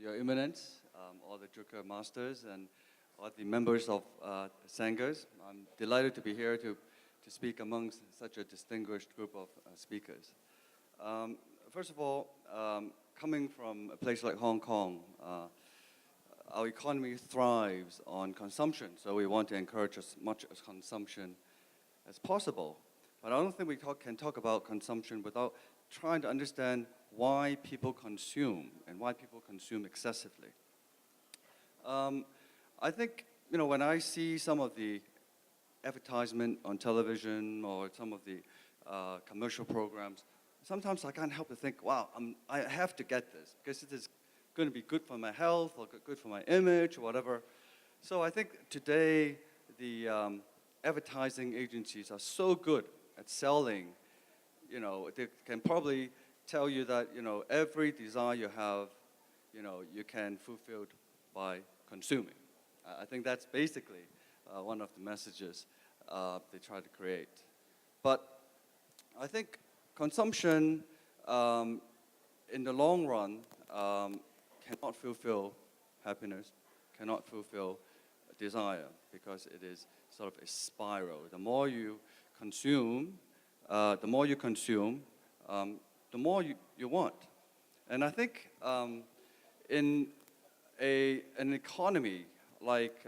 Your Eminence, all the Drukgyal Masters, and all the members of Sanghas. I'm delighted to be here to speak amongst such a distinguished group of speakers. First of all, coming from a place like Hong Kong, our economy thrives on consumption, so we want to encourage as much as consumption as possible. But I don't think we can talk about consumption without trying to understand why people consume and why people consume excessively. I think, when I see some of the advertisement on television or some of the commercial programs, sometimes I can't help but think, wow, I have to get this because it is going to be good for my health or good for my image or whatever. So I think today the advertising agencies are so good at selling, they can probably tell you that, every desire you have, you can fulfill by consuming. I think that's basically one of the messages they try to create. But I think consumption in the long run cannot fulfill happiness, cannot fulfill desire, because it is sort of a spiral. The more you consume, the more you want. And I think in an economy like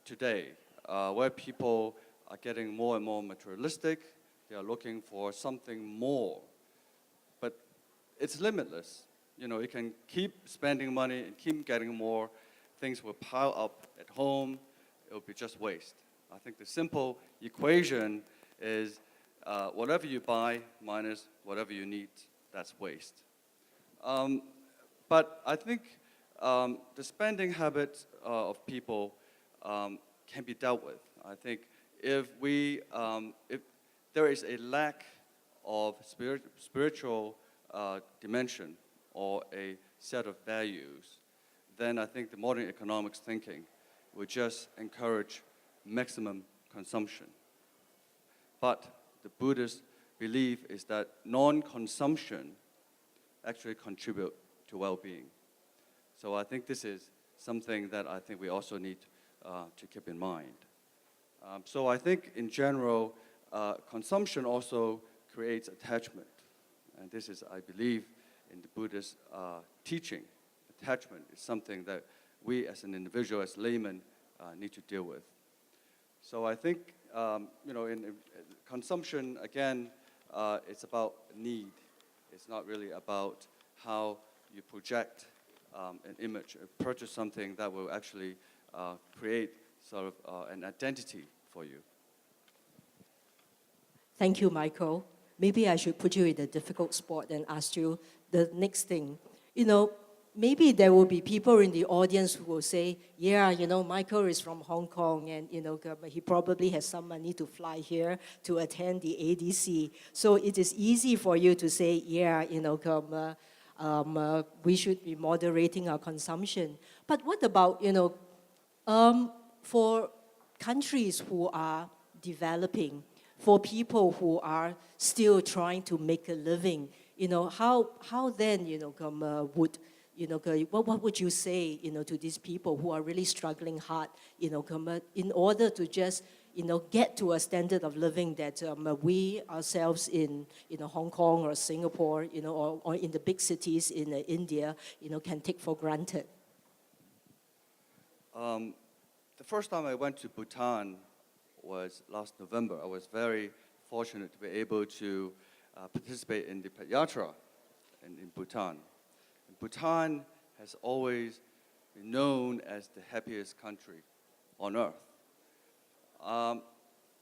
today, where people are getting more and more materialistic, they are looking for something more. But it's limitless. You can keep spending money and keep getting more. Things will pile up at home. It will be just waste. I think the simple equation is whatever you buy minus whatever you need, that's waste. But I think the spending habits of people can be dealt with. I think if there is a lack of spiritual dimension or a set of values, then I think the modern economics thinking would just encourage maximum consumption. But the Buddhist belief is that non-consumption actually contribute to well-being. So I think this is something that I think we also need to keep in mind. So I think in general, consumption also creates attachment. And this is, I believe, in the Buddhist teaching. Attachment is something that we as an individual, as laymen, need to deal with. So I think, in consumption, again, it's about need. It's not really about how you project an image, purchase something that will actually create sort of an identity for you. Thank you, Michael. Maybe I should put you in a difficult spot and ask you the next thing. Maybe there will be people in the audience who will say, yeah, Michael is from Hong Kong and, he probably has some money to fly here to attend the ADC. So it is easy for you to say, yeah, we should be moderating our consumption. But what about, for countries who are developing, for people who are still trying to make a living, how then, what would you say, to these people who are really struggling hard, in order to just, get to a standard of living that we ourselves in, Hong Kong or Singapore, or in the big cities in India, can take for granted? The first time I went to Bhutan was last November. I was very fortunate to be able to participate in the Yatra in Bhutan. Bhutan has always been known as the happiest country on earth. The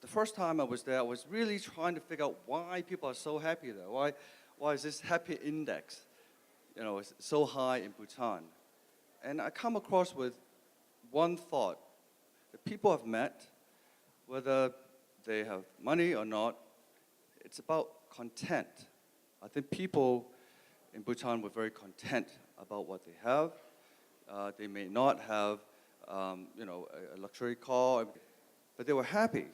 first time I was there, I was really trying to figure out why people are so happy there. Why is this happy index, is so high in Bhutan? And I come across with one thought. The people I've met, whether they have money or not, it's about content. I think people in Bhutan were very content about what they have. They may not have, a luxury car, but they were happy.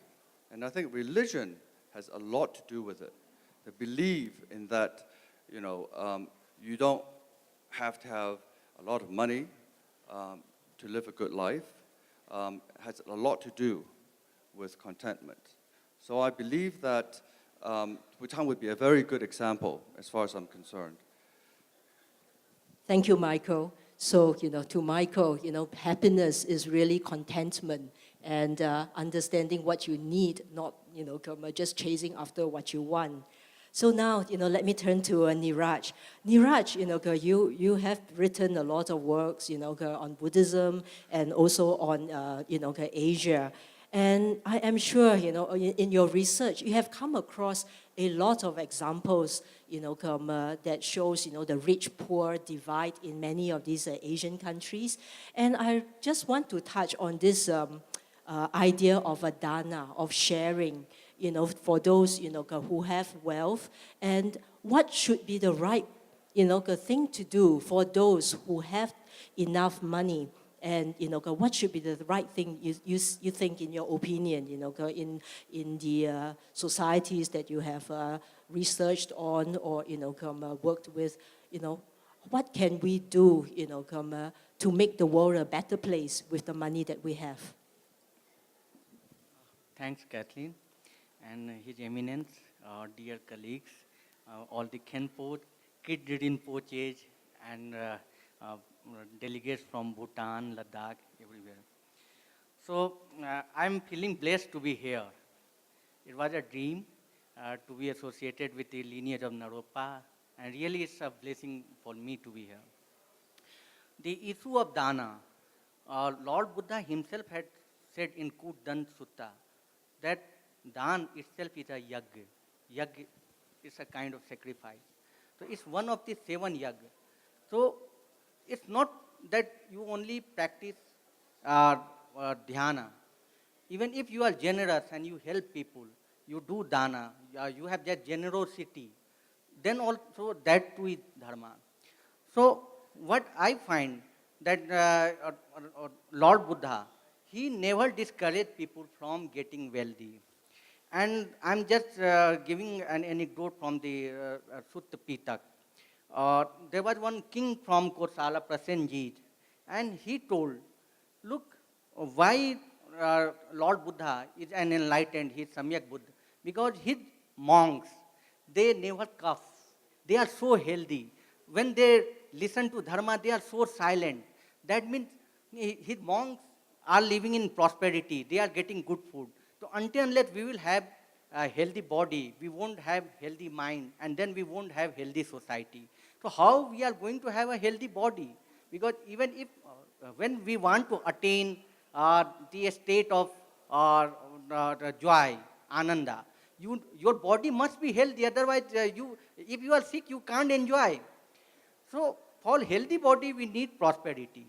And I think religion has a lot to do with it. They believe in that, you don't have to have a lot of money to live a good life has a lot to do with contentment. So I believe that Bhutan would be a very good example as far as I'm concerned. Thank you, Michael. So, to Michael, happiness is really contentment and understanding what you need, not, just chasing after what you want. So now, let me turn to Niraj. Niraj, you have written a lot of works, on Buddhism and also on, Asia. And I am sure, in your research, you have come across a lot of examples, that shows, the rich-poor divide in many of these Asian countries. And I just want to touch on this idea of a dana, of sharing, for those, who have wealth, and what should be the right, thing to do for those who have enough money. And what should be the right thing you think, in your opinion, in the societies that you have researched on or worked with, what can we do, to make the world a better place with the money that we have? Thanks, Kathleen, and His Eminence, dear colleagues, all the Khenpo, Kid Rinpoches, and delegates from Bhutan, Ladakh, everywhere. So I'm feeling blessed to be here. It was a dream to be associated with the lineage of Naropa, and really it's a blessing for me to be here. The issue of dana, Lord Buddha himself had said in Kutdan Sutta that dan itself is a yagya. Yagya is a kind of sacrifice. So it's one of the 7 yagya. So it's not that you only practice dhyana. Even if you are generous and you help people, you do dana, you have that generosity, then also that too is dharma. So what I find that Lord Buddha, he never discouraged people from getting wealthy. And I'm just giving an anecdote from the Sutta Pitak. There was one king from Kosala, Prasenjit, and he told, look, why Lord Buddha is an enlightened, he is Samyak Buddha, because his monks, they never cough. They are so healthy. When they listen to dharma, they are so silent. That means his monks are living in prosperity. They are getting good food. So until unless we will have a healthy body, we won't have healthy mind, and then we won't have healthy society. So how we are going to have a healthy body? Because even if, when we want to attain the state of joy, ananda, your body must be healthy. Otherwise, if you are sick, you can't enjoy. So for healthy body, we need prosperity.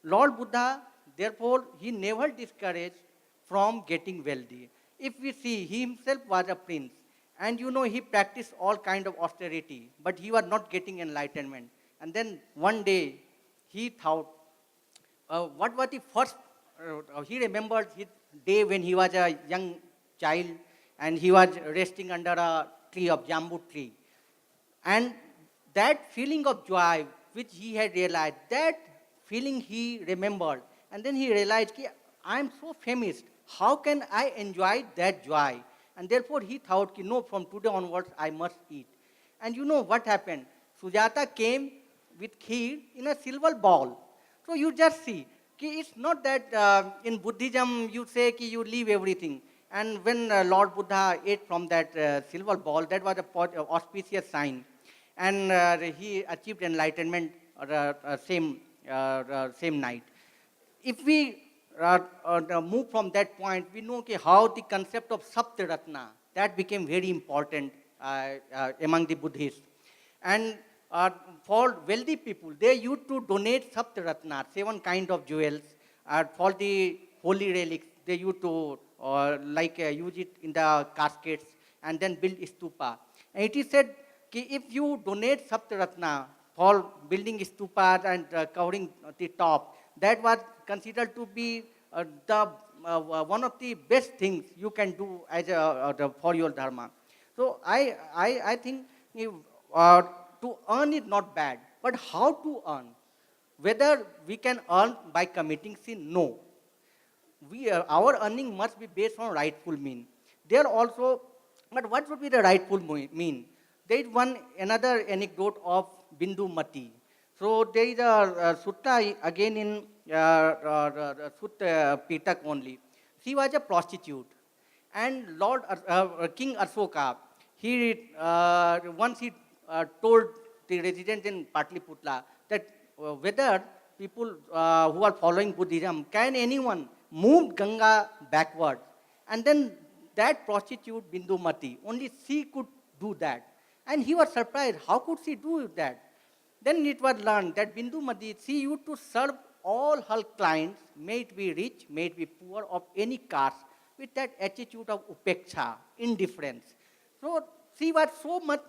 Lord Buddha, therefore, he never discouraged from getting wealthy. If we see, he himself was a prince. And he practiced all kind of austerity, but he was not getting enlightenment. And then one day, he thought, what was the first, he remembered his day when he was a young child, and he was resting under a tree of jambu tree. And that feeling of joy, which he had realized, that feeling he remembered. And then he realized, I am so famished. How can I enjoy that joy? And therefore he thought, no, from today onwards I must eat. And you know what happened? Sujata came with kheer in a silver bowl. So you just see, it's not that in Buddhism you say you leave everything. And when Lord Buddha ate from that silver bowl, that was a auspicious sign. And he achieved enlightenment same night. If we move from that point, we know how the concept of Saptaratna, that became very important among the Buddhists. And for wealthy people, they used to donate Saptaratna, 7 kind of jewels. For the holy relics, they used to use it in the caskets and then build stupa. And it is said, if you donate Saptaratna for building stupas and covering the top, that was considered to be one of the best things you can do as for your dharma. So I think to earn is not bad, but how to earn? Whether we can earn by committing sin? No. Our earning must be based on rightful mean. There also, but what would be the rightful mean? There is another anecdote of Bindu Mati. So there is a sutta again in Sutta Pitak only. She was a prostitute, and King Ashoka, once he told the residents in Patliputla that whether people who are following Buddhism, can anyone move Ganga backward? And then that prostitute Bindu Mati, only she could do that. And he was surprised, how could she do that? Then it was learned that Bindu Mati, she used to serve all her clients, may it be rich, may it be poor, of any caste, with that attitude of upeksha, indifference. So she was so much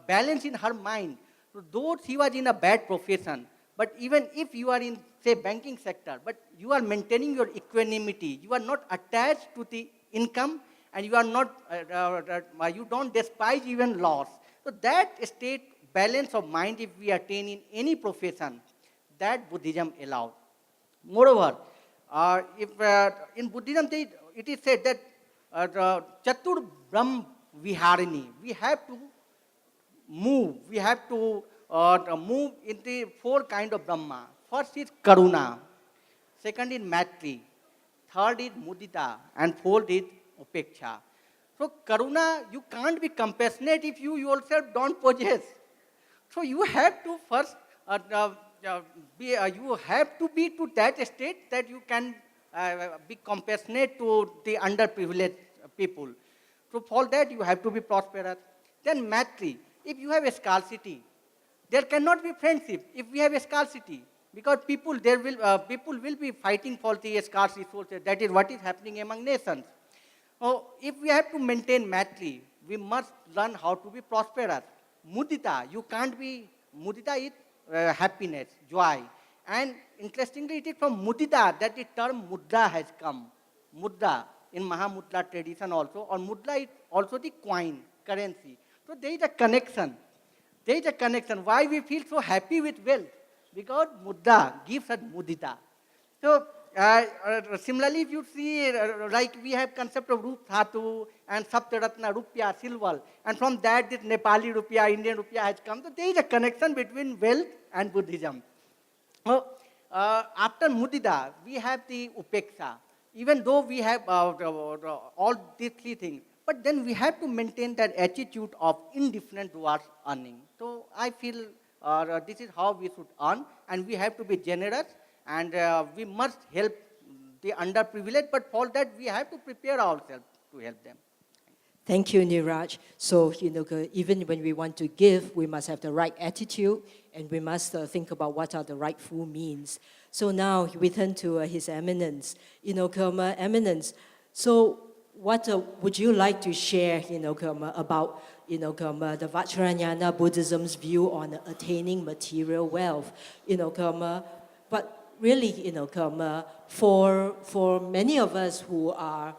balanced in her mind. So though she was in a bad profession, but even if you are in, say, banking sector, but you are maintaining your equanimity, you are not attached to the income, and you are not, you don't despise even loss. So that state balance of mind, if we attain in any profession, that Buddhism allows. Moreover, if in Buddhism it is said that Chatur Brahm Viharini, we have to move in the four kind of Brahma. First is Karuna, second is Maitri, third is Mudita, and fourth is Upeksha. So Karuna, you can't be compassionate if you yourself don't possess. So you have to first you have to be to that state that you can be compassionate to the underprivileged people. So for that you have to be prosperous. Then Maitri, if you have a scarcity, there cannot be friendship if we have a scarcity, because people will be fighting for the scarce resources. That is what is happening among nations. So if we have to maintain Maitri, we must learn how to be prosperous. Mudita, you can't be, Mudita is happiness, joy. And interestingly, it is from Mudita that the term mudra has come. Mudra, in Mahamudra tradition also, or mudra is also the coin, currency. So there is a connection. There is a connection. Why we feel so happy with wealth? Because mudra gives us mudita. So similarly, if you see, like we have concept of Rup Dhatu and Saptaratna, Rupya, silver, and from that this Nepali Rupya, Indian Rupya has come. So there is a connection between wealth and Buddhism. So after Mudita, we have the Upeksha. Even though we have all these three things, but then we have to maintain that attitude of indifference towards earning. So I feel this is how we should earn, and we have to be generous, and we must help the underprivileged, but for that we have to prepare ourselves to help them. Thank you, Niraj. So, even when we want to give, we must have the right attitude, and we must think about what are the rightful means. So now we turn to His Eminence. Eminence, so what would you like to share, about, the Vajrayana Buddhism's view on attaining material wealth, but really, for many of us who are,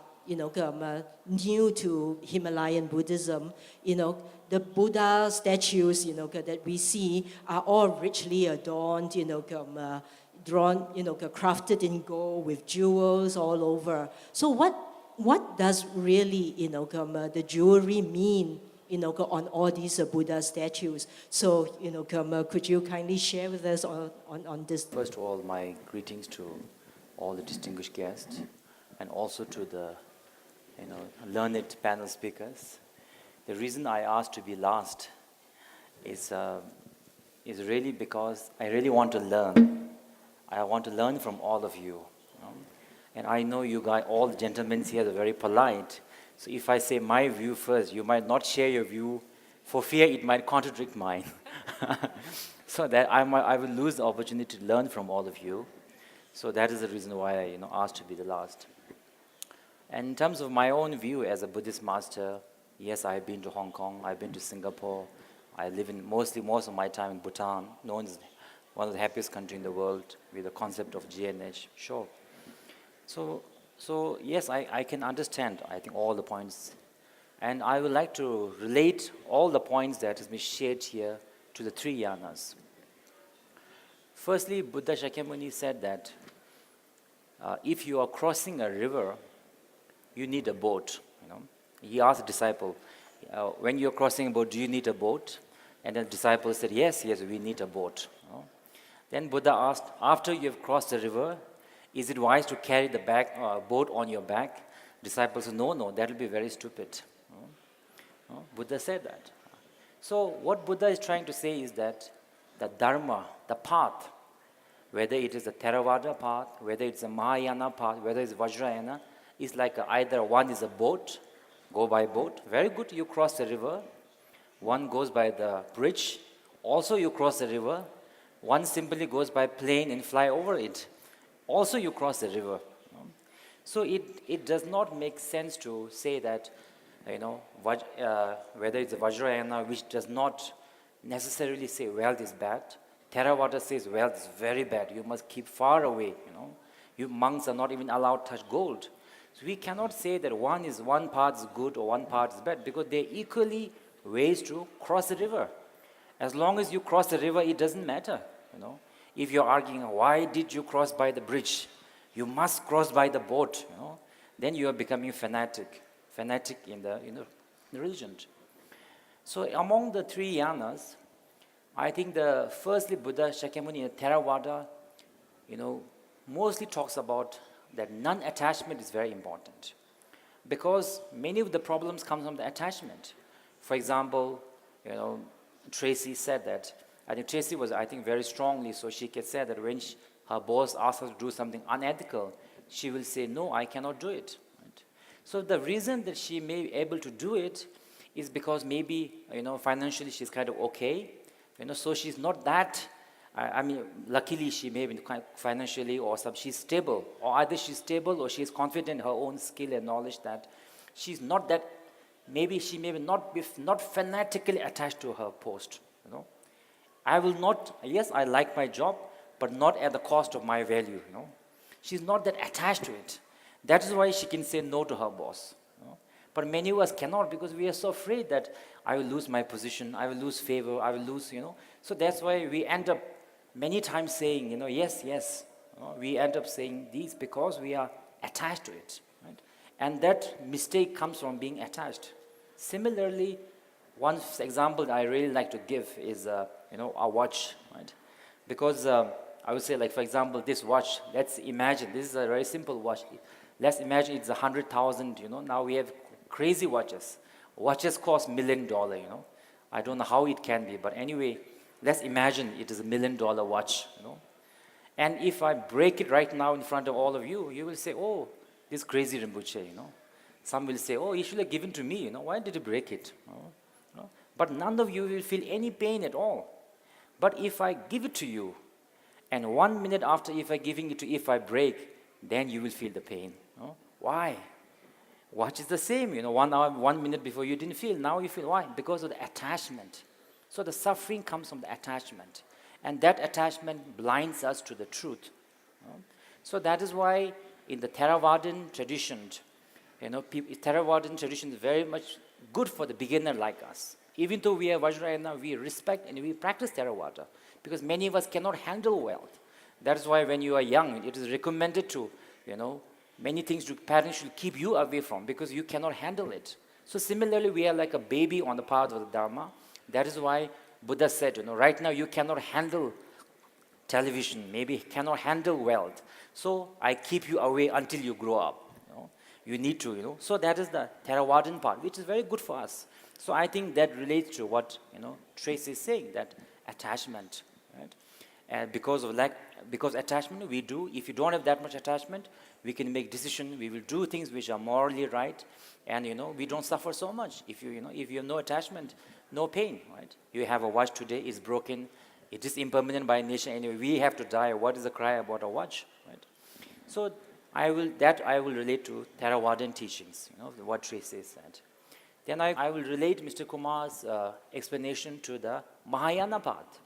new to Himalayan Buddhism, the Buddha statues, that we see are all richly adorned, drawn, crafted in gold with jewels all over. So what does really, the jewelry mean, on all these Buddha statues? So, could you kindly share with us on this? First of all, my greetings to all the distinguished guests, and also to the, learned panel speakers. The reason I asked to be last is really because I really want to learn. I want to learn from all of you. And I know you guys, all the gentlemen here are very polite. So if I say my view first, you might not share your view for fear it might contradict mine. So that I will lose the opportunity to learn from all of you. So that is the reason why I asked to be the last. And in terms of my own view as a Buddhist master, yes, I've been to Hong Kong, I've been to Singapore. I live in most of my time in Bhutan, known as one of the happiest countries in the world with the concept of GNH. Sure. So yes, I can understand, I think, all the points. And I would like to relate all the points that has been shared here to the three yanas. Firstly, Buddha Shakyamuni said that if you are crossing a river, you need a boat. He asked the disciple, when you're crossing a boat, do you need a boat? And the disciple said, yes, we need a boat. Then Buddha asked, after you have crossed the river, is it wise to carry the boat on your back? Disciple said, no, that will be very stupid. Buddha said that. So what Buddha is trying to say is that the Dharma, the path, whether it is a Theravada path, whether it's a Mahayana path, whether it's Vajrayana, is like either one is a boat, go by boat, very good, you cross the river. One goes by the bridge, also you cross the river. One simply goes by plane and fly over it. Also you cross the river. So it does not make sense to say that, whether it's a Vajrayana, which does not necessarily say wealth is bad. Theravada says wealth is very bad. You must keep far away. You monks are not even allowed to touch gold. So we cannot say that one path is good or one path is bad, because they're equally ways to cross the river. As long as you cross the river, it doesn't matter. If you're arguing, why did you cross by the bridge? You must cross by the boat. Then you are becoming fanatic in the religion. So among the three yanas, I think firstly Buddha Shakyamuni in Theravada, mostly talks about that non-attachment is very important, because many of the problems come from the attachment. For example, Tracy said that. I think Tracy was, very strongly, so she can say that when her boss asks her to do something unethical, she will say, no, I cannot do it. Right? So the reason that she may be able to do it is because maybe, financially she's kind of okay. So she's not that, luckily she may be financially or she's stable. Or either she's stable or she's confident in her own skill and knowledge that she's not that, maybe she may not be not fanatically attached to her post. I will not, yes, I like my job, but not at the cost of my value. She's not that attached to it. That is why she can say no to her boss. But many of us cannot, because we are so afraid that I will lose my position, I will lose favor, I will lose, So that's why we end up many times saying, yes. We end up saying these because we are attached to it. Right? And that mistake comes from being attached. Similarly, one example that I really like to give is, a watch, right? Because I would say, like, for example, this watch, let's imagine, this is a very simple watch. Let's imagine it's 100,000, now we have crazy watches. Watches cost $1 million, I don't know how it can be, but anyway, let's imagine it is $1 million watch, And if I break it right now in front of all of you, you will say, oh, this crazy Rinpoche, Some will say, oh, you should have given to me, why did you break it? But none of you will feel any pain at all. But if I give it to you, and 1 minute after if I giving it to you, if I break, then you will feel the pain. Why? Watch is the same, 1 hour, 1 minute before you didn't feel, now you feel. Why? Because of the attachment. So the suffering comes from the attachment. And that attachment blinds us to the truth. So that is why in the Theravadan tradition, Theravadan tradition is very much good for the beginner like us. Even though we are Vajrayana, we respect and we practice Theravada, because many of us cannot handle wealth. That is why when you are young, it is recommended to, many things parents should keep you away from, because you cannot handle it. So similarly, we are like a baby on the path of the Dharma. That is why Buddha said, right now you cannot handle television, maybe cannot handle wealth. So I keep you away until you grow up. You need to, So that is the Theravadan part, which is very good for us. So I think that relates to what, Tracy is saying, that attachment, right? And because attachment we do, if you don't have that much attachment, we can make decisions, we will do things which are morally right, and, we don't suffer so much. If you have no attachment, no pain, right? You have a watch today, it's broken, it is impermanent by nature anyway, we have to die, what is the cry about a watch, right? So I will relate to Theravadan teachings, what Tracy said. Then I will relate Mr. Kumar's explanation to the Mahayana path.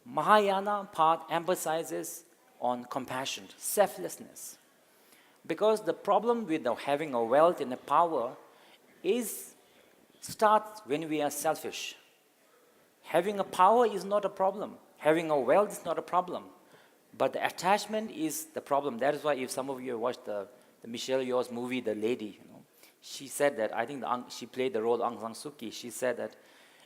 Mahayana path emphasizes on compassion, selflessness. Because the problem with having a wealth and a power starts when we are selfish. Having a power is not a problem. Having a wealth is not a problem. But the attachment is the problem. That is why if some of you have watched the Michelle Yeoh's movie, The Lady, she said that, I think she played the role of Aung San Suu Kyi. She said that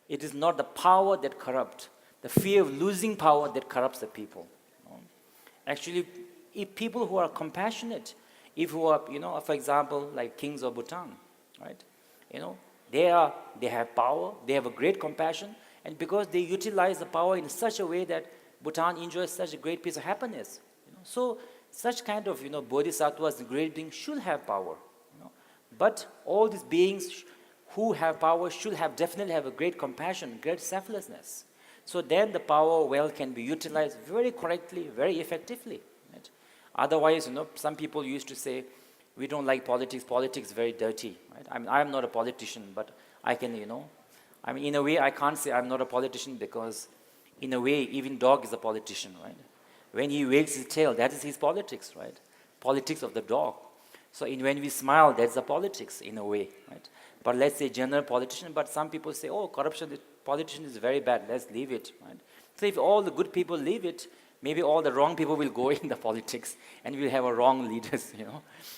it is not the power that corrupts, the fear of losing power that corrupts the people. Actually, if people who are compassionate, if who are, for example, like kings of Bhutan, right? They have power, they have a great compassion, and because they utilize the power in such a way that Bhutan enjoys such a great piece of happiness. So such kind of bodhisattvas and great beings should have power. But all these beings who have power should definitely have a great compassion, great selflessness. So then the power wealth can be utilized very correctly, very effectively. Right? Otherwise, some people used to say, we don't like politics. Politics is very dirty. Right? I'm not a politician, but I can, in a way, I can't say I'm not a politician because, in a way, even dog is a politician, right? When he wags his tail, that is his politics, right? Politics of the dog. So when we smile, that's the politics in a way, right? But let's say general politician, but some people say, oh, politician is very bad, let's leave it, right? So if all the good people leave it, maybe all the wrong people will go in the politics and we'll have a wrong leaders,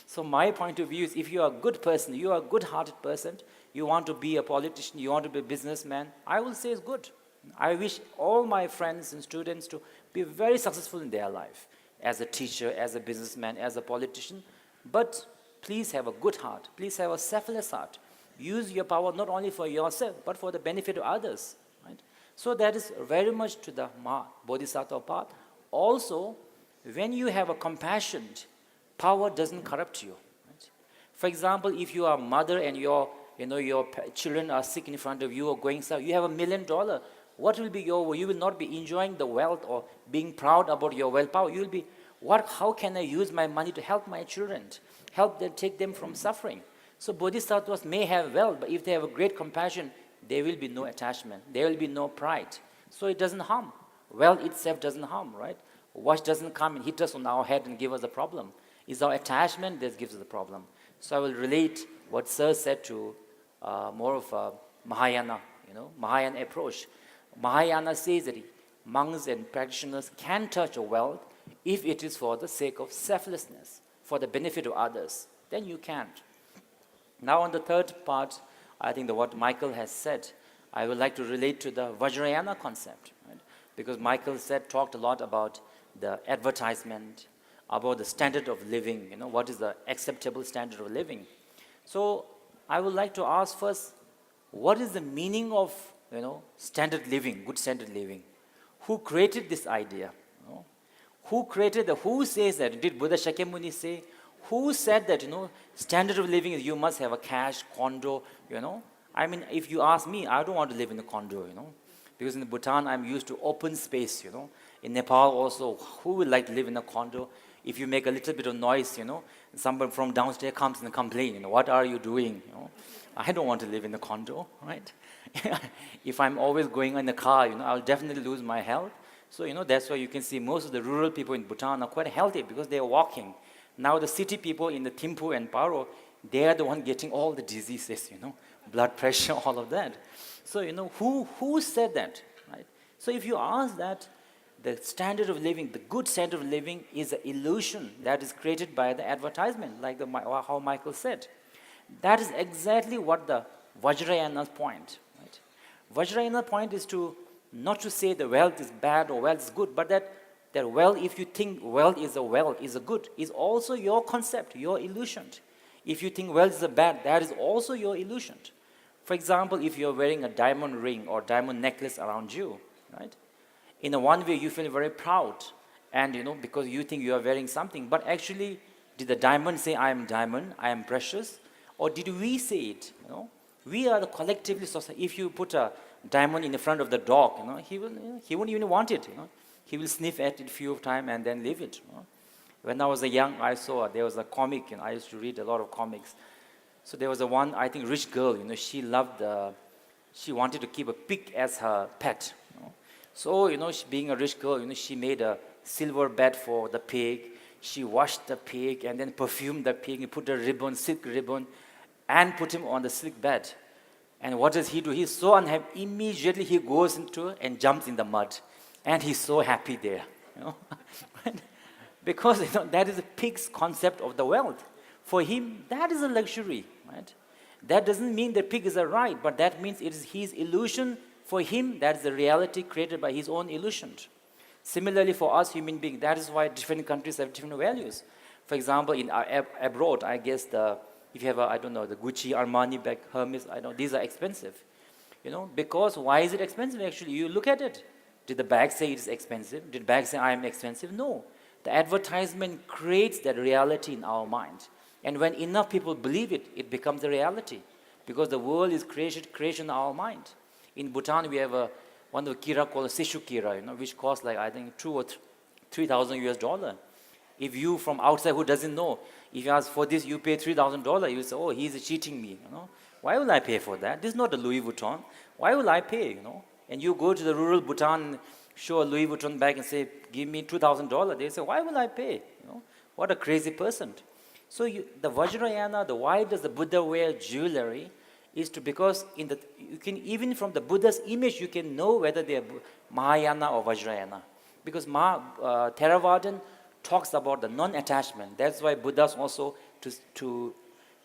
So my point of view is if you are a good person, you are a good-hearted person, you want to be a politician, you want to be a businessman, I will say it's good. I wish all my friends and students to be very successful in their life, as a teacher, as a businessman, as a politician, but please have a good heart, please have a selfless heart. Use your power not only for yourself, but for the benefit of others. Right? So that is very much to the Bodhisattva path. Also, when you have a compassion, power doesn't corrupt you. Right? For example, if you are a mother and your children are sick in front of you or going south, you have $1 million. What will be you will not be enjoying the wealth or being proud about your wealth power. You will be, how can I use my money to help my children? Help them, take them from suffering. So bodhisattvas may have wealth, but if they have a great compassion, there will be no attachment. There will be no pride. So it doesn't harm. Wealth itself doesn't harm, right? Watch doesn't come and hit us on our head and give us a problem. It's our attachment that gives us the problem. So I will relate what Sir said to more of a Mahayana, Mahayana approach. Mahayana says that monks and practitioners can touch a wealth if it is for the sake of selflessness, for the benefit of others. Then you can't. Now on the third part, I think what Michael has said, I would like to relate to the Vajrayana concept. Right? Because Michael talked a lot about the advertisement, about the standard of living, what is the acceptable standard of living. So I would like to ask first, what is the meaning of standard living, good standard living? Who created this idea? Who says that? Did Buddha Shakyamuni say? Who said that, standard of living is you must have a cash, condo, I mean, if you ask me, I don't want to live in a condo, because in Bhutan, I'm used to open space, In Nepal also, who would like to live in a condo? If you make a little bit of noise, somebody from downstairs comes and complains, what are you doing? I don't want to live in a condo, right? If I'm always going in the car, I'll definitely lose my health. So, that's why you can see most of the rural people in Bhutan are quite healthy because they're walking. Now the city people in the Thimphu and Paro, they are the one getting all the diseases, blood pressure, all of that. So, who said that, right? So if you ask that, the standard of living, the good standard of living is an illusion that is created by the advertisement, like how Michael said. That is exactly what the Vajrayana's point, right? Vajrayana's point is not to say the wealth is bad or wealth is good, but that wealth, if you think wealth is a good, is also your concept, your illusion. If you think wealth is a bad, that is also your illusion. For example, if you're wearing a diamond ring or diamond necklace around you, right? In a one way, you feel very proud, and because you think you are wearing something. But actually, did the diamond say, "I am diamond, I am precious," or did we say it? We are the collectively society. If you put a diamond in the front of the dog, he won't even want it. He will sniff at it a few times and then leave it. When I was young, I saw there was a comic, and I used to read a lot of comics. So there was one, I think, rich girl. She wanted to keep a pig as her pet. So, she, being a rich girl, she made a silver bed for the pig. She washed the pig and then perfumed the pig and put a ribbon, silk ribbon, and put him on the silk bed. And what does he do? He's so unhappy. Immediately he goes into and jumps in the mud. And he's so happy there, right? Because that is a pig's concept of the wealth. For him, that is a luxury, right? That doesn't mean that pig is a right, but that means it is his illusion. For him, that is the reality created by his own illusion. Similarly, for us human beings, that is why different countries have different values. For example, in abroad, I guess if you have the Gucci, Armani bag, Hermes, these are expensive. Because why is it expensive? Actually, you look at it. Did the bag say it is expensive? Did the bag say I am expensive? No. The advertisement creates that reality in our mind. And when enough people believe it, it becomes a reality. Because the world is creation in our mind. In Bhutan, we have one of the kira called a Sishu kira, which costs like, I think, $2,000 or $3,000. If you from outside who doesn't know, if you ask for this, you pay $3,000, you say, oh, he's cheating me. Why will I pay for that? This is not a Louis Vuitton. Why will I pay? And you go to the rural Bhutan, show a Louis Vuitton bag and say, give me $2,000. They say, why will I pay? What a crazy person. So the Vajrayana, why does the Buddha wear jewellery? Is because you can, even from the Buddha's image, you can know whether they are Mahayana or Vajrayana. Because Theravadan talks about the non-attachment. That's why Buddha's also, the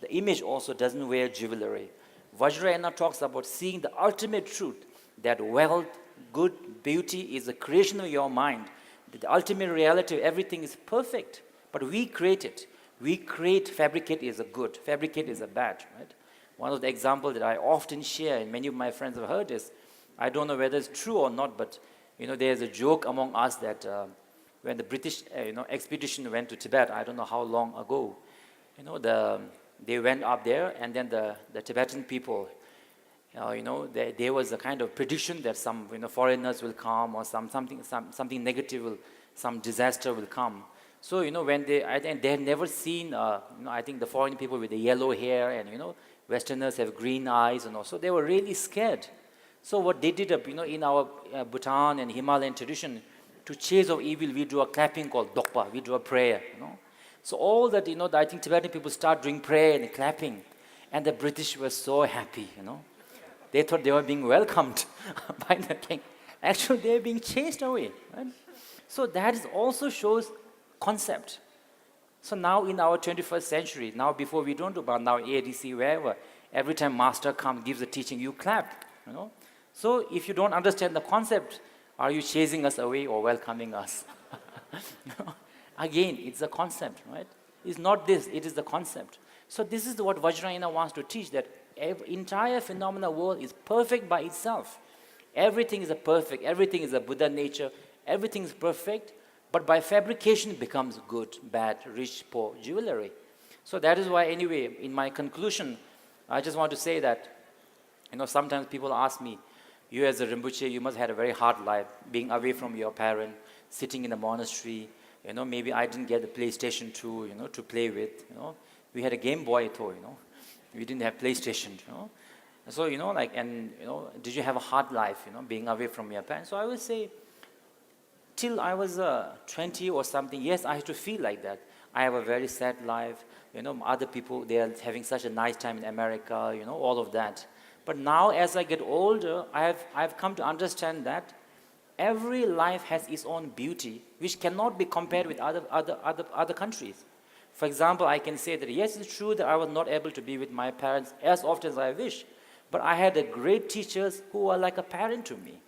image also doesn't wear jewellery. Vajrayana talks about seeing the ultimate truth, that wealth, good, beauty is a creation of your mind. The ultimate reality of everything is perfect, but we create it. Fabricate is a good, fabricate is a bad, right? One of the examples that I often share, and many of my friends have heard is, I don't know whether it's true or not, but there's a joke among us that when the British expedition went to Tibet, I don't know how long ago, they went up there, and then the Tibetan people, there was a kind of prediction that some foreigners will come, or something negative some disaster will come. So when they had never seen I think the foreign people with the yellow hair, and Westerners have green eyes, so they were really scared. So what they did in our Bhutan and Himalayan tradition, to chase off evil, we do a clapping called Dokpa. We do a prayer. So all that I think Tibetan people start doing prayer and clapping, and the British were so happy. They thought they were being welcomed by the king. Actually, they are being chased away. Right? So that also shows concept. So now in our 21st century, now before we don't do, but now ADC, wherever, every time master comes, gives a teaching, you clap. So if you don't understand the concept, are you chasing us away or welcoming us? Again, it's a concept, right? It's not this, it is the concept. So this is what Vajrayana wants to teach, that entire phenomena world is perfect by itself. Everything is perfect, everything is a Buddha nature, everything is perfect, but by fabrication it becomes good, bad, rich, poor, jewellery. So that is why anyway, in my conclusion, I just want to say that, sometimes people ask me, you as a Rinpoche, you must have had a very hard life, being away from your parent, sitting in a monastery, maybe I didn't get the PlayStation 2, to play with, We had a Game Boy toy, We didn't have PlayStation, So, did you have a hard life, being away from your parents? So I would say, till I was 20 or something, yes, I had to feel like that. I have a very sad life. Other people, they are having such a nice time in America, all of that. But now as I get older, I've come to understand that every life has its own beauty, which cannot be compared with other countries. For example, I can say that yes, it's true that I was not able to be with my parents as often as I wish, but I had great teachers who are like a parent to me.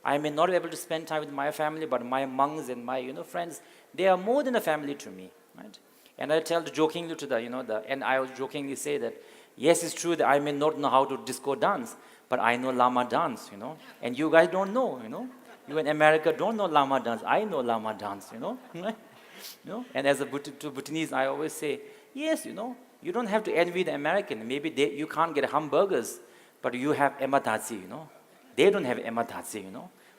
I may not be able to spend time with my family, but my monks and my friends, they are more than a family to me, right? And I tell jokingly to and I will jokingly say that yes, it's true that I may not know how to disco dance, but I know Lama dance, and you guys don't know, You in America don't know Lama dance. I know Lama dance, And as to Bhutanese, I always say, yes, you don't have to envy the American. Maybe you can't get hamburgers, but you have ematadzi, They don't have ematadzi,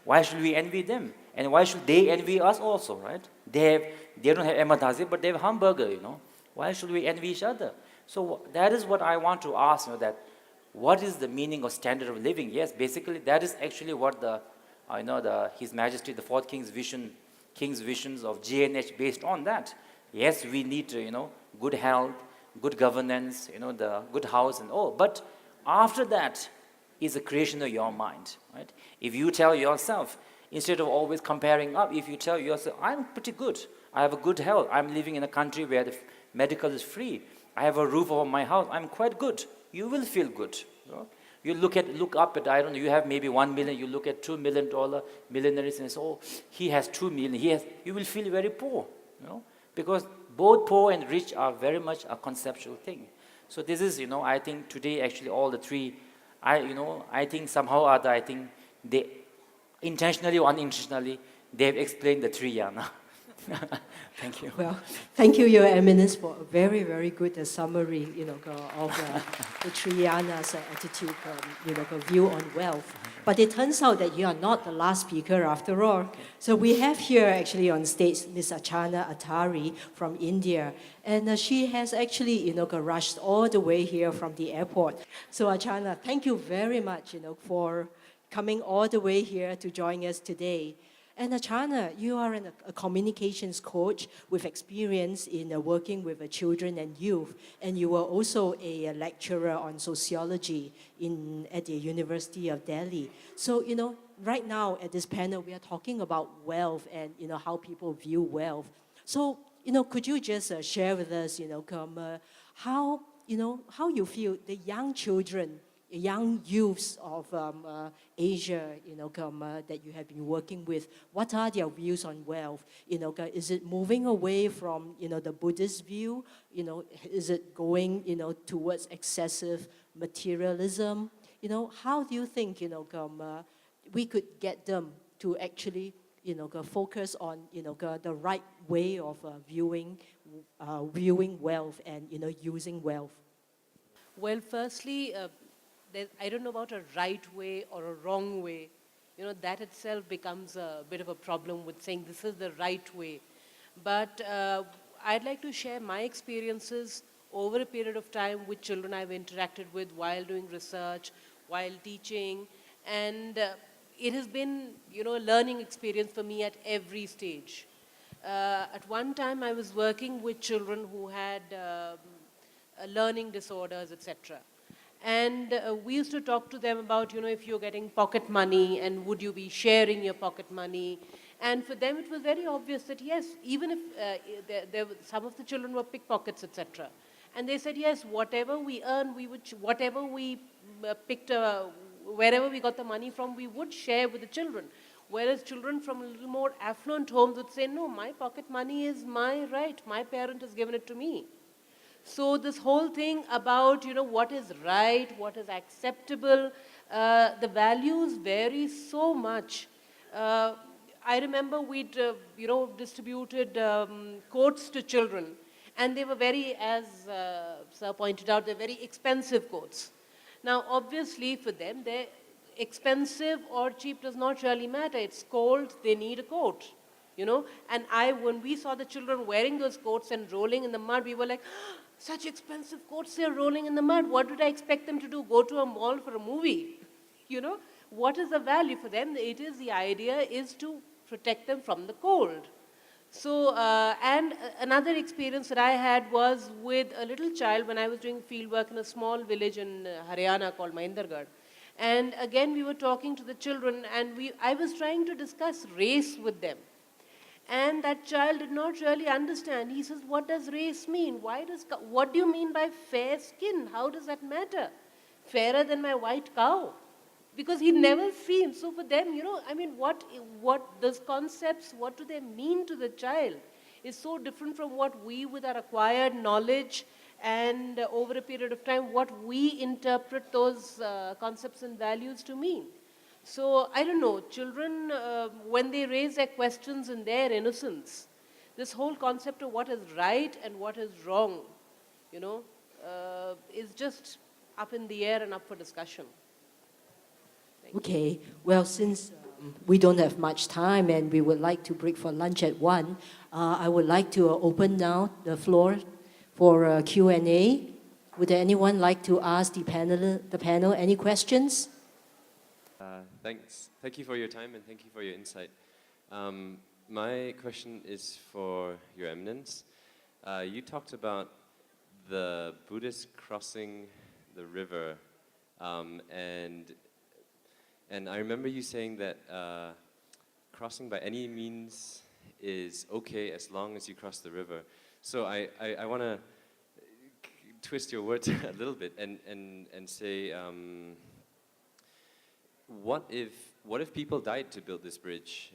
Why should we envy them? And why should they envy us also, right? They don't have ematadzi, but they have hamburger, Why should we envy each other? So that is what I want to ask, that what is the meaning of standard of living? Yes, basically that is actually what His Majesty, the Fourth King's visions of GNH based on that. Yes, we need, good health, good governance, the good house and all. But after that is a creation of your mind, right? If you tell yourself, Instead of always comparing up, if you tell yourself, I'm pretty good, I have a good health, I'm living in a country where the medical is free, I have a roof over my house, I'm quite good, you will feel good. You know? You look up at, I don't know, you have maybe 1 million, you look at $2 million millionaires and say, oh, he has 2 million, you will feel very poor, you know, because both poor and rich are very much a conceptual thing. So this is, you know, I think today actually all the three, I think somehow or other, I think they, intentionally or unintentionally, they have explained the three yana. Thank you. Well, thank you, Your Eminence, for a very, very good summary, of the Triana's attitude, view on wealth. But it turns out that you are not the last speaker after all. Okay. So we have here actually on stage Ms. Achana Attari from India. And she has actually, rushed all the way here from the airport. So Achana, thank you very much, for coming all the way here to join us today. And Achana, you are a communications coach with experience in working with children and youth, and you were also a lecturer on sociology at the University of Delhi. So, right now at this panel, we are talking about wealth and, how people view wealth. So, could you just share with us, how you feel the young children, young youths of Asia, that you have been working with, what are their views on wealth? Is it moving away from, the Buddhist view? Is it going, towards excessive materialism? How do you think, we could get them to actually, focus on, the right way of viewing wealth and, using wealth? Well, firstly, I don't know about a right way or a wrong way. That itself becomes a bit of a problem with saying this is the right way. But I'd like to share my experiences over a period of time with children I've interacted with while doing research, while teaching. And it has been, a learning experience for me at every stage. At one time, I was working with children who had learning disorders, etc. And we used to talk to them about, if you're getting pocket money and would you be sharing your pocket money. And for them, it was very obvious that yes, even if some of the children were pickpockets, etc. And they said, yes, whatever we earn, whatever we picked, wherever we got the money from, we would share with the children. Whereas children from a little more affluent homes would say, no, my pocket money is my right. My parent has given it to me. So this whole thing about, what is right, what is acceptable, the values vary so much. I remember we'd, distributed coats to children, and they were very, as Sir pointed out, they're very expensive coats. Now, obviously, for them, they're expensive or cheap does not really matter. It's cold, they need a coat. And when we saw the children wearing those coats and rolling in the mud, we were like, such expensive coats, they're rolling in the mud. What did I expect them to do? Go to a mall for a movie? What is the value for them? The idea is to protect them from the cold. So, and another experience that I had was with a little child when I was doing field work in a small village in Haryana called Mahindergarh. And again, we were talking to the children, and I was trying to discuss race with them. And that child did not really understand. He says, what does race mean? What do you mean by fair skin? How does that matter? Fairer than my white cow? Because he'd never seen. So for them, what those concepts, what do they mean to the child? Is so different from what we, with our acquired knowledge and over a period of time, what we interpret those concepts and values to mean. So, I don't know, children, when they raise their questions in their innocence, this whole concept of what is right and what is wrong, is just up in the air and up for discussion. Okay, well, since we don't have much time and we would like to break for lunch at 1, I would like to open now the floor for Q&A. Would anyone like to ask the panel any questions? Thanks. Thank you for your time and thank you for your insight. My question is for Your Eminence. You talked about the Buddhists crossing the river, and I remember you saying that crossing by any means is okay as long as you cross the river. So I want to twist your words a little bit and say, what if people died to build this bridge?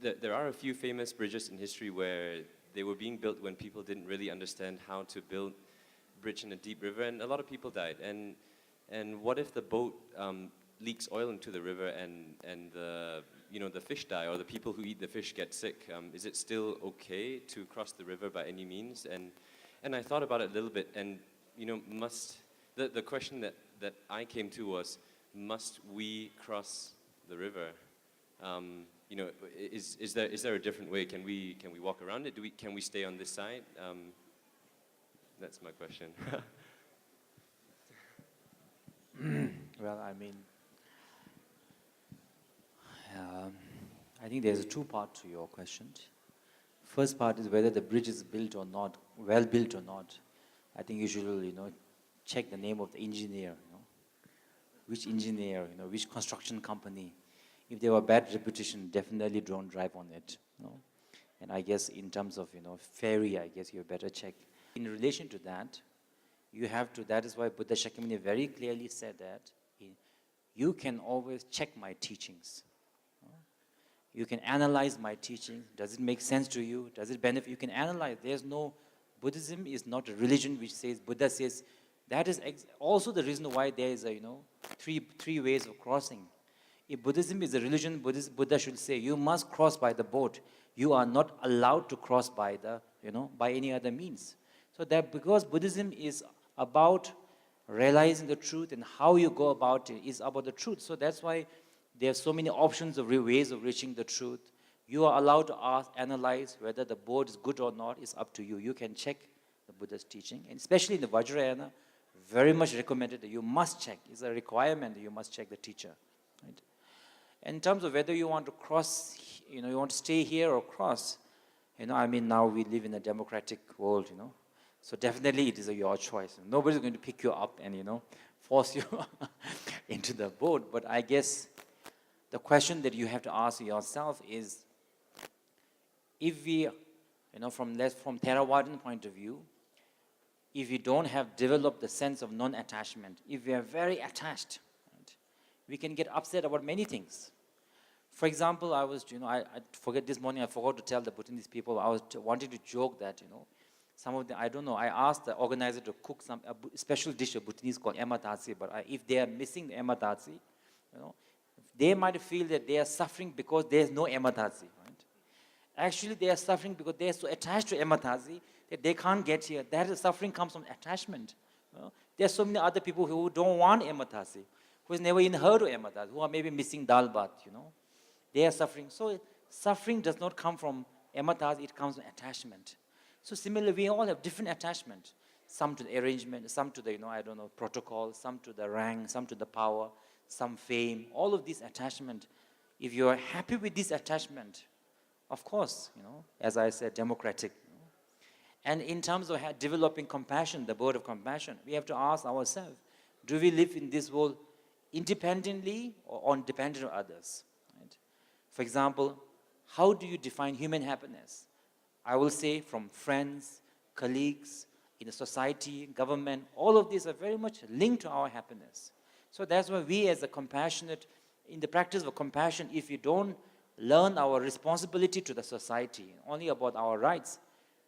There are a few famous bridges in history where they were being built when people didn't really understand how to build a bridge in a deep river, and a lot of people died. And what if the boat leaks oil into the river and the fish die, or the people who eat the fish get sick? Is it still okay to cross the river by any means? And I thought about it a little bit, and the question that I came to was, must we cross the river? Is there a different way? Can we walk around it? Can we stay on this side? That's my question. Well, I mean, I think there's a two part to your question. First part is whether the bridge is built or not, well built or not. I think you should, check the name of the engineer, which engineer, which construction company. If they have a bad reputation, definitely don't drive on it, And I guess in terms of, ferry, I guess you better check. In relation to that, you have to, that is why Buddha Shakyamuni very clearly said that you can always check my teachings. You can analyze my teaching. Does it make sense to you? Does it benefit? You can analyze. There's no, Buddhism is not a religion which says, Buddha says, that is also the reason why there is a, three ways of crossing. If Buddhism is a religion, Buddha should say, you must cross by the boat. You are not allowed to cross by the, by any other means. So that because Buddhism is about realizing the truth and how you go about it is about the truth. So that's why there are so many options of ways of reaching the truth. You are allowed to ask, analyze whether the boat is good or not. It's up to you. You can check the Buddha's teaching. And especially in the Vajrayana, very much recommended that you must check. It's a requirement that you must check the teacher. Right? In terms of whether you want to cross, you want to stay here or cross, now we live in a democratic world, So definitely it is your choice. Nobody's going to pick you up and, force you into the boat. But I guess the question that you have to ask yourself is, if we, from Theravadan point of view, if we don't have developed the sense of non-attachment, if we are very attached, right, we can get upset about many things. For example, I was, I forget this morning, I forgot to tell the Bhutanese people, I was wanting to joke that, some of them, I don't know, I asked the organizer to cook a special dish of Bhutanese called ematasi, but if they are missing the ematasi, they might feel that they are suffering because there is no ematasi, right? Actually, they are suffering because they are so attached to ematasi that they can't get here. That suffering comes from attachment. There are so many other people who don't want ematasi, who has never even heard of ematasi, who are maybe missing dal bhat, They are suffering. So suffering does not come from ematasi, it comes from attachment. So similarly, we all have different attachment. Some to the arrangement, some to the, protocol, some to the rank, some to the power, some fame. All of these attachment. If you are happy with this attachment, of course, as I said, democratic. And in terms of developing compassion, the word of compassion, we have to ask ourselves, do we live in this world independently or dependent on others? Right? For example, how do you define human happiness? I will say from friends, colleagues, in the society, government, all of these are very much linked to our happiness. So that's why we as a compassionate, in the practice of compassion, if you don't learn our responsibility to the society, only about our rights,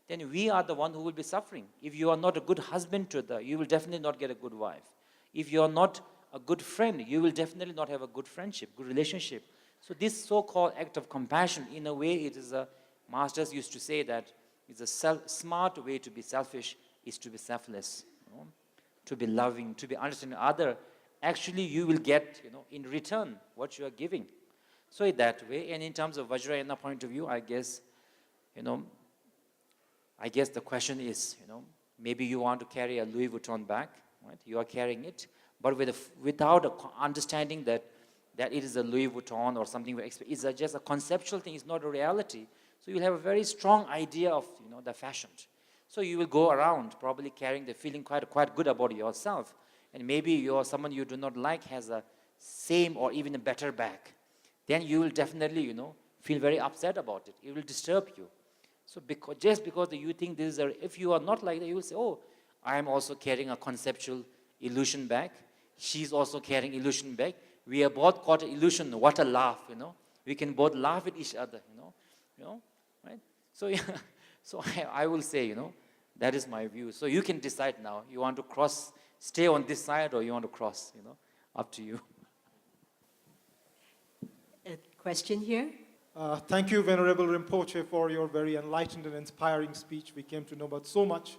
then we are the one who will be suffering. If you are not a good husband you will definitely not get a good wife. If you are not a good friend, you will definitely not have a good friendship, good relationship. So this so-called act of compassion, in a way, it is masters used to say that it's a smart way to be selfish is to be selfless, to be loving, to be understanding other. Actually, you will get, in return, what you are giving. So in that way, and in terms of Vajrayana point of view, I guess, the question is, maybe you want to carry a Louis Vuitton bag, right? You are carrying it, but without understanding that it is a Louis Vuitton or something, it's just a conceptual thing, it's not a reality. So you'll have a very strong idea of, the fashion. So you will go around probably carrying the feeling quite good about yourself. And maybe someone you do not like has a same or even a better bag. Then you will definitely, feel very upset about it. It will disturb you. So just because you think this is if you are not like that, you will say, oh, I am also carrying a conceptual illusion bag. She's also carrying illusion bag. We have both caught an illusion. What a laugh, We can both laugh at each other, right? So yeah, so I will say, that is my view. So you can decide now. You want to stay on this side, or you want to cross, up to you. A question here? Thank you, Venerable Rinpoche, for your very enlightened and inspiring speech. We came to know about so much.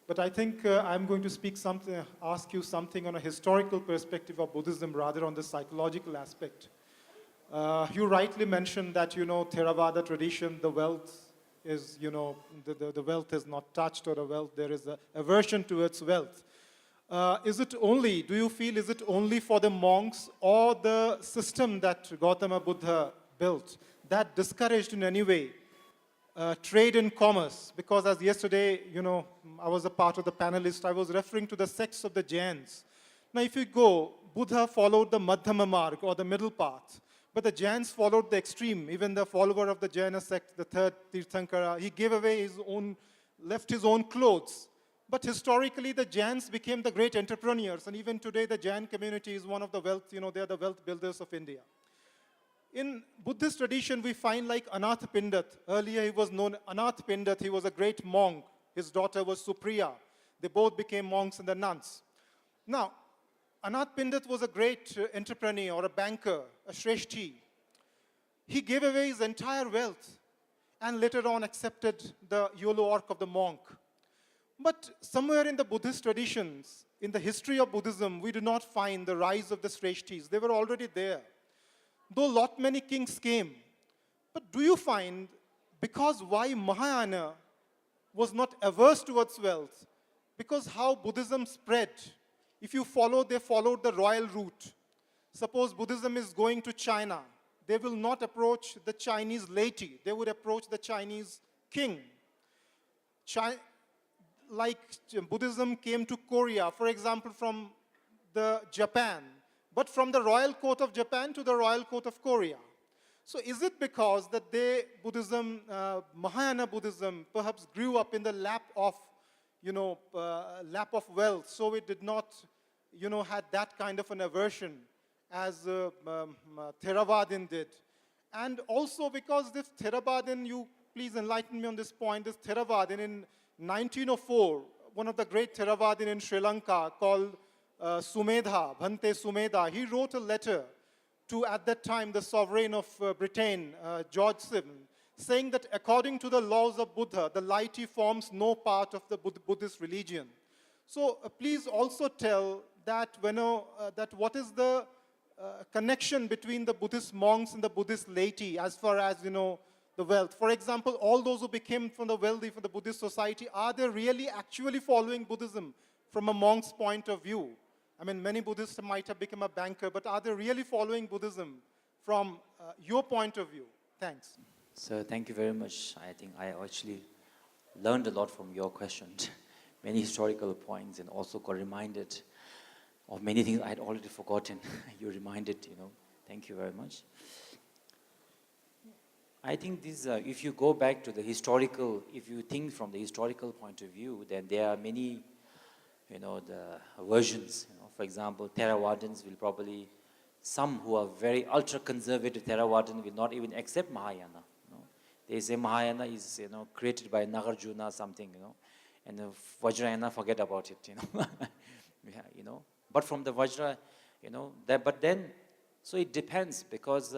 But I think I'm going to ask you something on a historical perspective of Buddhism rather on the psychological aspect. You rightly mentioned that, Theravada tradition, the wealth is, the wealth is not touched, or there is an aversion towards wealth. Do you feel, is it only for the monks or the system that Gautama Buddha built that discouraged in any way trade and commerce? Because as yesterday, I was a part of the panelists, I was referring to the sects of the Jains. Now if you go, Buddha followed the Madhyama Marg, or the middle path, but the Jains followed the extreme. Even the follower of the Jaina sect, the third Tirthankara, he gave away left his own clothes. But historically, the Jains became the great entrepreneurs, and even today the Jain community is one of the wealth, they are the wealth builders of India. In Buddhist tradition, we find like Anath Pindat. Earlier he was known Anath Pindat. He was a great monk. His daughter was Supriya. They both became monks and the nuns. Now, Anath Pindat was a great entrepreneur or a banker, a Shreshti. He gave away his entire wealth and later on accepted the YOLO arc of the monk. But somewhere in the Buddhist traditions, in the history of Buddhism, we do not find the rise of the Shreshtis. They were already there. Though many kings came. But do you find, because why Mahayana was not averse towards wealth? Because how Buddhism spread. If you they followed the royal route. Suppose Buddhism is going to China. They will not approach the Chinese laity. They would approach the Chinese king. Like Buddhism came to Korea, for example, from the Japan, but from the royal court of Japan to the royal court of Korea. So is it because that Mahayana Buddhism perhaps grew up in the lap of wealth, so it did not, had that kind of an aversion as Theravadin did. And also because this Theravadin, you please enlighten me on this point, this Theravadin in 1904, one of the great Theravadin in Sri Lanka called Sumedha, Bhante Sumedha, he wrote a letter to, at that time, the sovereign of Britain, George VII, saying that according to the laws of Buddha, the laity forms no part of the Buddhist religion. So please also tell that, what is the connection between the Buddhist monks and the Buddhist laity as far as, the wealth. For example, all those who became from the wealthy, from the Buddhist society, are they really actually following Buddhism from a monk's point of view? I mean, many Buddhists might have become a banker, but are they really following Buddhism from your point of view? Thanks. So thank you very much. I think I actually learned a lot from your question. Many historical points, and also got reminded of many things I had already forgotten. You reminded, Thank you very much. I think this, if you go back to the historical, if you think from the historical point of view, then there are many, the versions. For example, Theravadins will probably, some who are very ultra-conservative Theravadins will not even accept Mahayana. They say Mahayana is, created by Nagarjuna something, and the Vajrayana, forget about it, yeah, But from the Vajra, but then, so it depends, because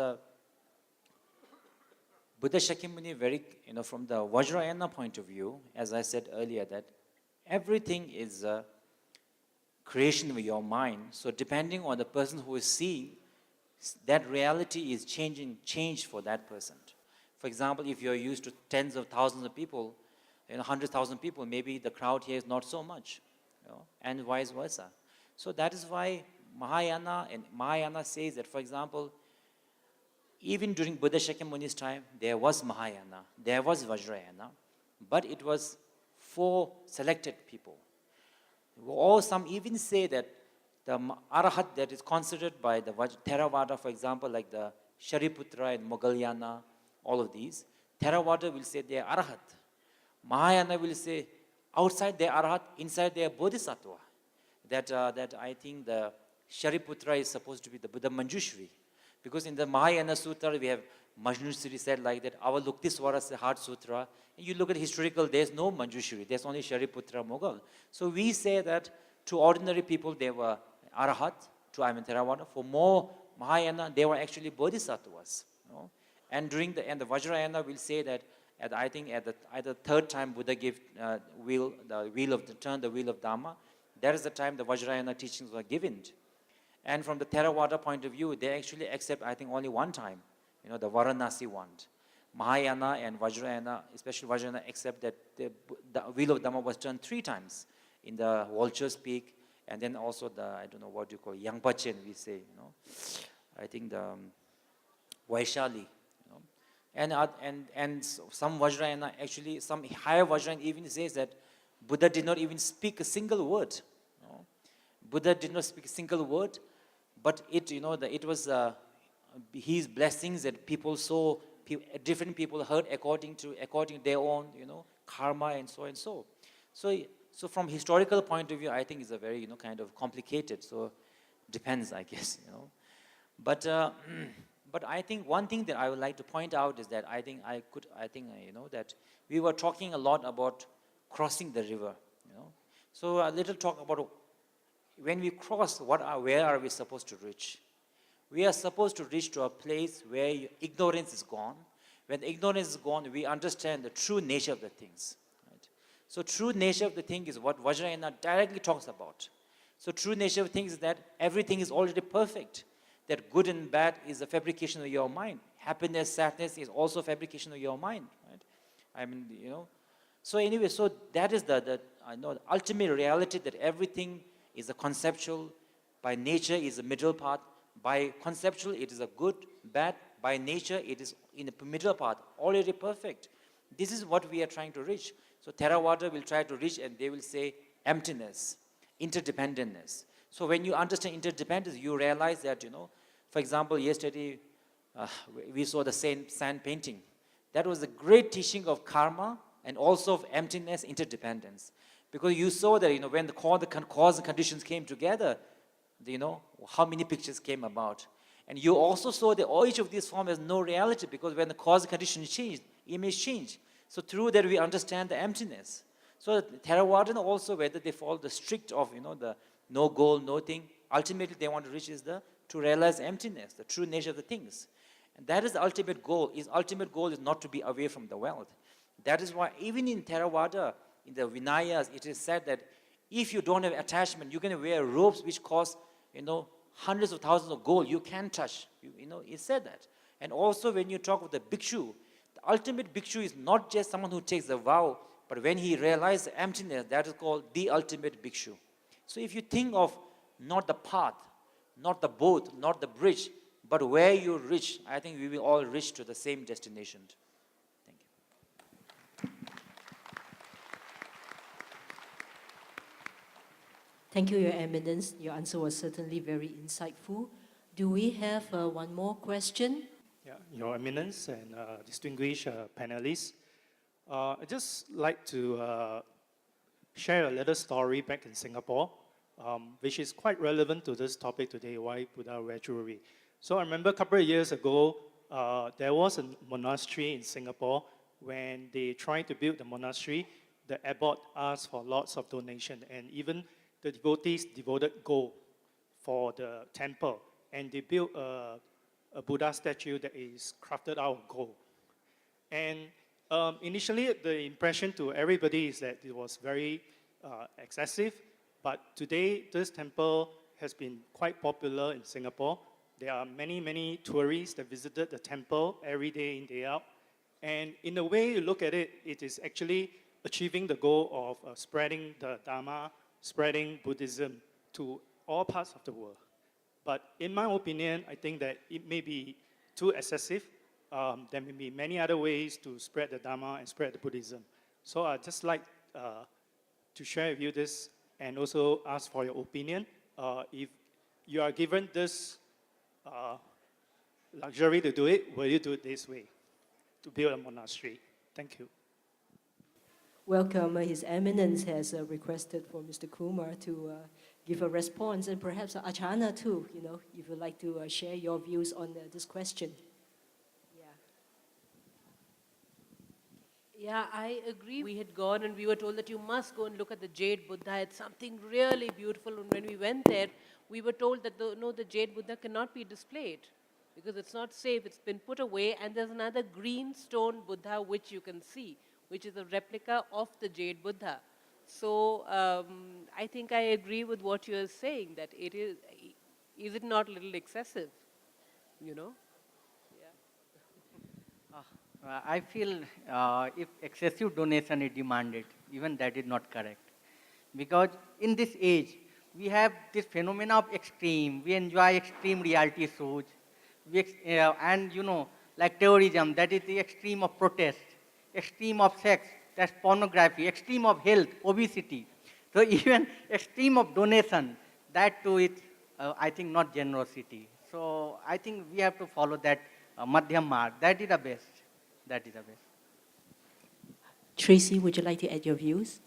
Buddha Shakyamuni, from the Vajrayana point of view, as I said earlier, that everything is a creation of your mind. So depending on the person who is seeing, that reality is changed for that person. For example, if you're used to tens of thousands of people, 100,000 people, maybe the crowd here is not so much, and vice versa. So that is why Mahayana says that, for example, even during Buddha Shakyamuni's time, there was Mahayana, there was Vajrayana, but it was for selected people. Or some even say that the Arahat that is considered by the Theravada, for example, like the Shariputra and Moggallana, all of these. Theravada will say they are Arahat. Mahayana will say outside they are Arahat, inside they are Bodhisattva. That I think the Shariputra is supposed to be the Buddha Manjushri. Because in the Mahayana Sutra, we have Manjushri said like that, Avaluktiswara is the heart sutra. And you look at historical, there's no Manjushri, there's only Shariputra Mughal. So we say that to ordinary people, they were Arahat, to Theravada. For more Mahayana, they were actually Bodhisattvas. You know? And during the Vajrayana will say that I think at the third time Buddha gave the wheel of Dharma. That is the time the Vajrayana teachings were given. And from the Theravada point of view, they actually accept, I think, only one time, the Varanasi one. Mahayana and Vajrayana, especially Vajrayana, accept that the wheel of Dharma was turned 3 times in the Vulture's Peak, and then also the, I don't know what you call, Yangpachen, we say, I think the Vaishali, And some Vajrayana, actually, some higher Vajrayana even says that Buddha did not even speak a single word. Buddha did not speak a single word, but it was his blessings that people saw, different people heard according to their own, karma and so and so. So from historical point of view, I think it's a very, kind of complicated. So depends, I guess, But I think one thing that I would like to point out is that I think that we were talking a lot about crossing the river, So a little talk about when we cross, where are we supposed to reach? We are supposed to reach to a place where ignorance is gone. When ignorance is gone, we understand the true nature of the things. Right? So true nature of the thing is what Vajrayana directly talks about. So true nature of things is that everything is already perfect. That good and bad is a fabrication of your mind. Happiness, sadness is also a fabrication of your mind. Right? So anyway, so that is the ultimate reality, that everything is a conceptual. By nature is a middle path. By conceptual, it is a good, bad. By nature, it is in the middle path, already perfect. This is what we are trying to reach. So Theravada will try to reach, and they will say emptiness, interdependentness. So when you understand interdependence, you realize that, for example, yesterday we saw the sand painting. That was a great teaching of karma and also of emptiness, interdependence. Because you saw that, when the cause and conditions came together, how many pictures came about. And you also saw that each of these forms has no reality, because when the cause and conditions changed, image changed. So through that we understand the emptiness. So Theravada also, whether they follow the strict of, the no goal, no thing, ultimately they want to reach is to realize emptiness, the true nature of the things. And that is the ultimate goal. His ultimate goal is not to be away from the world. That is why even in Theravada, in the Vinayas, it is said that if you don't have attachment, you can wear robes which cost, hundreds of thousands of gold. You can't touch. It said that. And also when you talk of the bhikshu, the ultimate bhikshu is not just someone who takes a vow, but when he realizes the emptiness, that is called the ultimate bhikshu. So if you think of not the path, not the boat, not the bridge, but where you reach, I think we will all reach to the same destination. Thank you. Thank you, Your Eminence. Your answer was certainly very insightful. Do we have one more question? Yeah, Your Eminence and distinguished panelists, I'd just like to share a little story back in Singapore, which is quite relevant to this topic today, why Buddha wear jewelry. So I remember a couple of years ago, there was a monastery in Singapore. When they tried to build the monastery, the abbot asked for lots of donation, and even the devotees devoted gold for the temple, and they built a Buddha statue that is crafted out of gold. And initially, the impression to everybody is that it was very excessive, but today, this temple has been quite popular in Singapore. There are many, many tourists that visited the temple every day in, day out. And in a way, you look at it, it is actually achieving the goal of spreading the Dharma, spreading Buddhism to all parts of the world. But in my opinion, I think that it may be too excessive. There may be many other ways to spread the Dharma and spread the Buddhism. So I'd just like to share with you this and also ask for your opinion. If you are given this luxury to do it, will you do it this way? to build a monastery. Thank you. Welcome. His Eminence has requested for Mr. Kumar to give a response, and perhaps Achana too, if you'd like to share your views on this question. Yeah, I agree. We had gone and we were told that you must go and look at the Jade Buddha. It's something really beautiful. And when we went there, we were told that the Jade Buddha cannot be displayed because it's not safe. It's been put away, and there's another green stone Buddha which you can see, which is a replica of the Jade Buddha. So I think I agree with what you're saying, that it is it not a little excessive, I feel if excessive donation is demanded, even that is not correct. Because in this age, we have this phenomena of extreme. We enjoy extreme reality shows. And like terrorism, that is the extreme of protest. Extreme of sex, that's pornography. Extreme of health, obesity. So even extreme of donation, that too is, I think, not generosity. So I think we have to follow that madhyam mark. That is the best. That is the best. Tracy, would you like to add your views?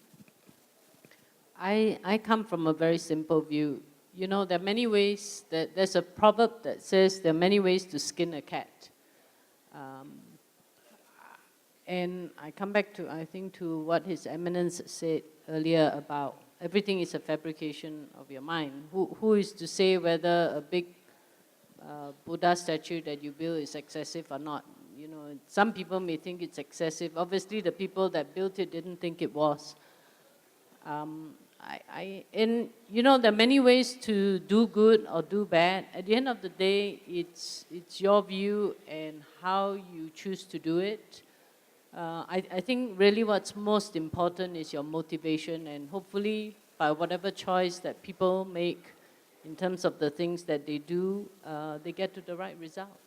I come from a very simple view. There are many ways, there's a proverb that says there are many ways to skin a cat. And I come back to, I think, to what His Eminence said earlier about everything is a fabrication of your mind. Who is to say whether a big Buddha statue that you build is excessive or not? Some people may think it's excessive. Obviously, the people that built it didn't think it was. And there are many ways to do good or do bad. At the end of the day, it's your view and how you choose to do it. I think really what's most important is your motivation, and hopefully by whatever choice that people make in terms of the things that they do, they get to the right result.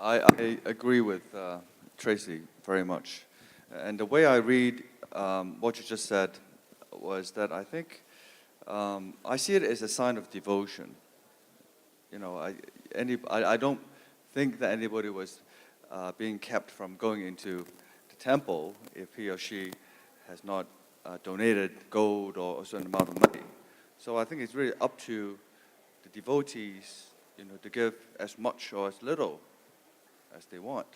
I agree with Tracy very much. And the way I read what you just said was that I think I see it as a sign of devotion. I don't think that anybody was being kept from going into the temple if he or she has not donated gold or a certain amount of money. So I think it's really up to the devotees, to give as much or as little as they want.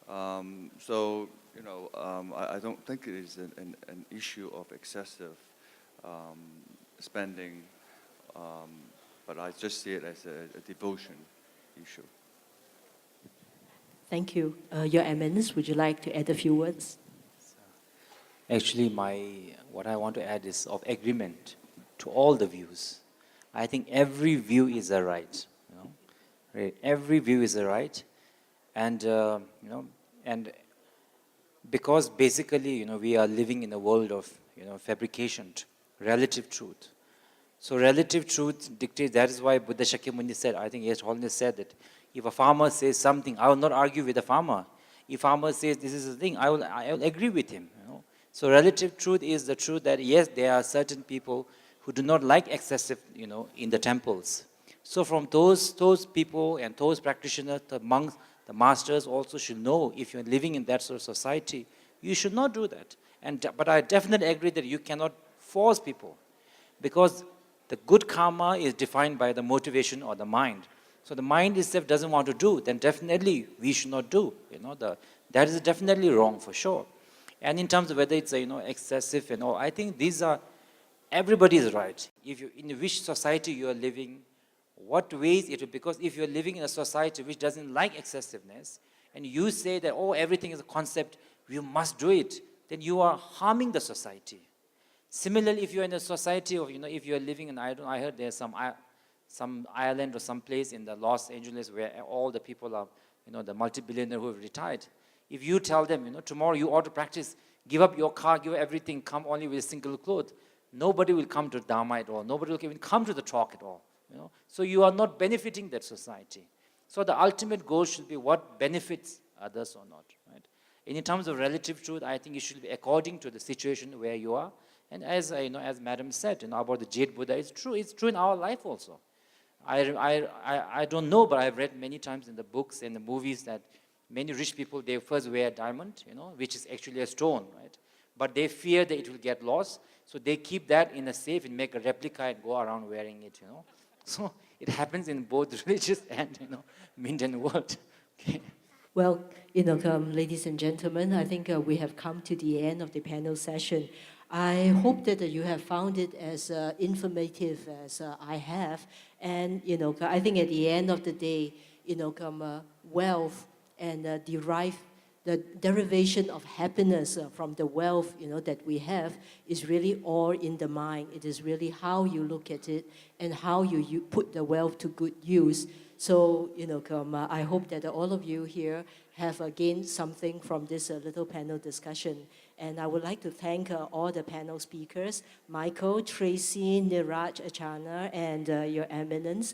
I don't think it is an issue of excessive spending, but I just see it as a devotion issue. Thank you. Your Eminence, would you like to add a few words? Actually, what I want to add is of agreement to all the views. I think every view is a right. Right? Every view is a right. And, and because basically, we are living in a world of, fabrication, relative truth. So relative truth dictates, that is why Buddha Shakyamuni said, I think His Holiness said that, if a farmer says something, I will not argue with the farmer. If farmer says this is the thing, I will agree with him. So relative truth is the truth that, yes, there are certain people who do not like excessive, in the temples. So from those people and those practitioners, the monks, the masters also should know, if you're living in that sort of society, you should not do that. But I definitely agree that you cannot force people, because the good karma is defined by the motivation or the mind. So the mind itself doesn't want to do, then definitely we should not do. That is definitely wrong for sure. And in terms of whether it's excessive and all, I think these are, everybody is right. In which society you are living, what ways it will, because if you're living in a society which doesn't like excessiveness, and you say that, everything is a concept, you must do it, then you are harming the society. Similarly, if you're in a society of, if you're living in, I heard there's some island or some place in the Los Angeles where all the people are, the multi-billionaire who have retired. If you tell them, tomorrow you ought to practice, give up your car, give up everything, come only with a single cloth, nobody will come to Dharma at all. Nobody will even come to the talk at all. So you are not benefiting that society. So the ultimate goal should be what benefits others or not, right? And in terms of relative truth, I think it should be according to the situation where you are. And as Madam said, about the Jade Buddha, it's true. It's true in our life also. I don't know, but I've read many times in the books and the movies that many rich people, they first wear a diamond, which is actually a stone, right? But they fear that it will get lost, so they keep that in a safe and make a replica and go around wearing it, So it happens in both religious and, Indian world. Okay. Well, ladies and gentlemen, I think we have come to the end of the panel session. I hope that you have found it as informative as I have. And, I think at the end of the day, wealth and the derivation of happiness from the wealth, that we have is really all in the mind. It is really how you look at it and how you put the wealth to good use. So, I hope that all of you here have gained something from this little panel discussion. And I would like to thank all the panel speakers, Michael, Tracy, Niraj, Achana, and Your Eminence.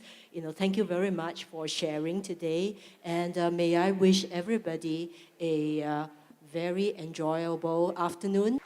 Thank you very much for sharing today. And may I wish everybody a very enjoyable afternoon.